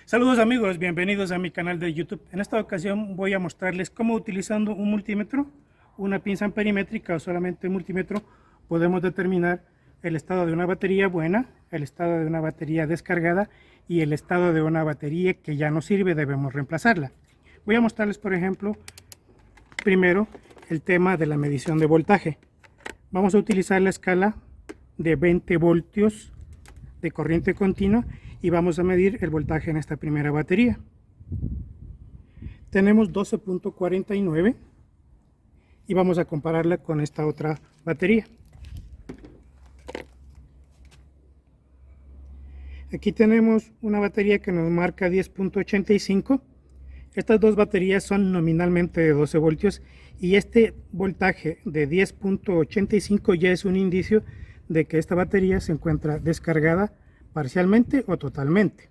Saludos amigos, bienvenidos a mi canal de YouTube. En esta ocasión voy a mostrarles cómo utilizando un multímetro, una pinza amperimétrica o solamente un multímetro podemos determinar el estado de una batería buena, el estado de una batería descargada y el estado de una batería que ya no sirve, debemos reemplazarla. Voy a mostrarles, por ejemplo, primero el tema de la medición de voltaje. Vamos a utilizar la escala de 20 voltios de corriente continua y vamos a medir el voltaje en esta primera batería. Tenemos 12.49 y vamos a compararla con esta otra batería. Aquí tenemos una batería que nos marca 10.85. Estas dos baterías son nominalmente de 12 voltios y este voltaje de 10.85 ya es un indicio de que esta batería se encuentra descargada parcialmente o totalmente.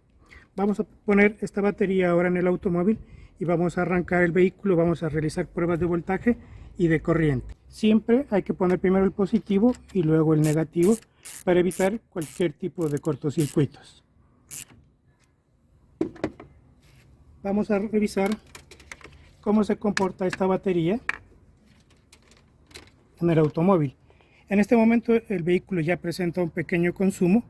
Vamos a poner esta batería ahora en el automóvil y vamos a arrancar el vehículo. Vamos a realizar pruebas de voltaje y de corriente. Siempre hay que poner primero el positivo y luego el negativo para evitar cualquier tipo de cortocircuitos. Vamos a revisar cómo se comporta esta batería en el automóvil. En este momento el vehículo ya presenta un pequeño consumo.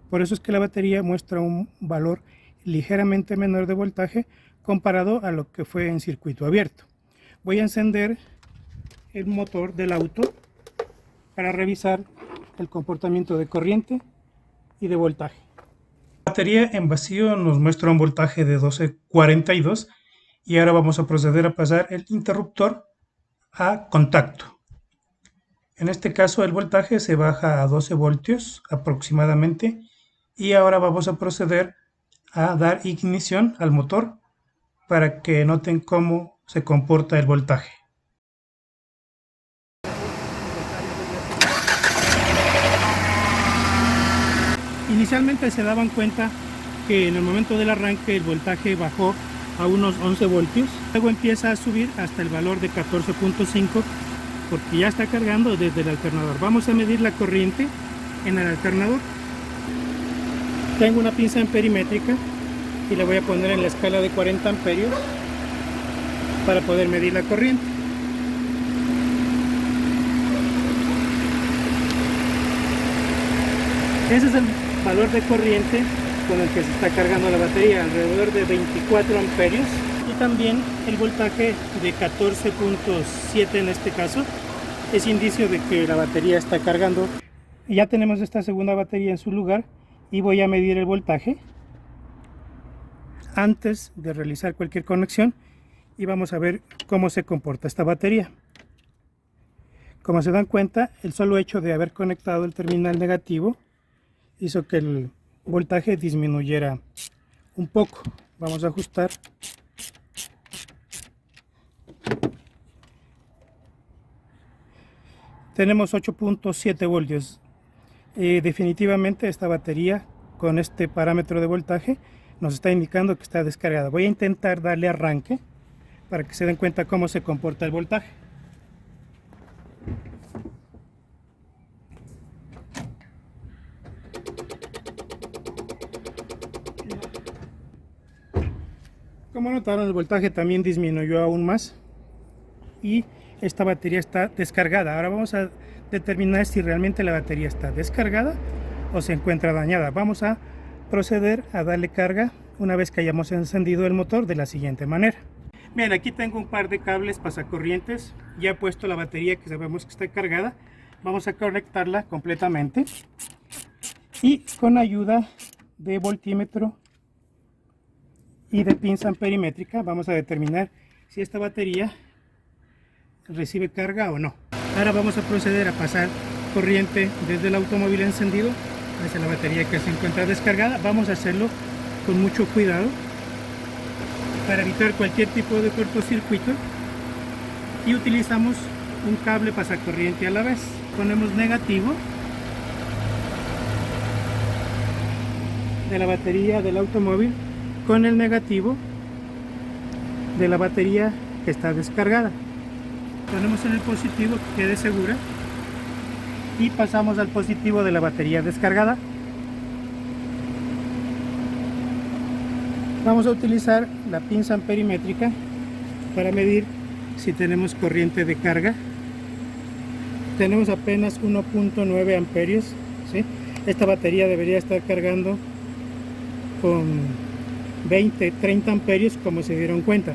Por eso es que la batería muestra un valor ligeramente menor de voltaje comparado a lo que fue en circuito abierto. Voy a encender el motor del auto para revisar el comportamiento de corriente y de voltaje. La batería en vacío nos muestra un voltaje de 12.42 y ahora vamos a proceder a pasar el interruptor a contacto. En este caso el voltaje se baja a 12 voltios aproximadamente. Y ahora vamos a proceder a dar ignición al motor para que noten cómo se comporta el voltaje. Inicialmente se daban cuenta que en el momento del arranque el voltaje bajó a unos 11 voltios. Luego empieza a subir hasta el valor de 14.5 porque ya está cargando desde el alternador. Vamos a medir la corriente en el alternador. Tengo una pinza amperimétrica y la voy a poner en la escala de 40 amperios para poder medir la corriente. Ese es el valor de corriente con el que se está cargando la batería, alrededor de 24 amperios. Y también el voltaje de 14.7 en este caso es indicio de que la batería está cargando. Ya tenemos esta segunda batería en su lugar. Y voy a medir el voltaje antes de realizar cualquier conexión y vamos a ver cómo se comporta esta batería. Como se dan cuenta, el solo hecho de haber conectado el terminal negativo hizo que el voltaje disminuyera un poco. Vamos a ajustar. Tenemos 8.7 voltios. Definitivamente esta batería con este parámetro de voltaje nos está indicando que está descargada. Voy a intentar darle arranque para que se den cuenta cómo se comporta el voltaje. Como notaron, el voltaje también disminuyó aún más y esta batería está descargada. Ahora vamos a determinar si realmente la batería está descargada o se encuentra dañada. Vamos a proceder a darle carga una vez que hayamos encendido el motor de la siguiente manera. Bien, aquí tengo un par de cables pasacorrientes. Ya he puesto la batería que sabemos que está cargada. Vamos a conectarla completamente y con ayuda de voltímetro y de pinza amperimétrica vamos a determinar si esta batería recibe carga o no. Ahora vamos a proceder a pasar corriente desde el automóvil encendido hacia la batería que se encuentra descargada. Vamos a hacerlo con mucho cuidado para evitar cualquier tipo de cortocircuito y utilizamos un cable pasacorriente a la vez. Ponemos negativo de la batería del automóvil con el negativo de la batería que está descargada. Ponemos en el positivo que quede segura y pasamos al positivo de la batería descargada. Vamos a utilizar la pinza amperimétrica para medir si tenemos corriente de carga. Tenemos apenas 1.9 amperios, ¿sí? Esta batería debería estar cargando con 20-30 amperios, como se dieron cuenta.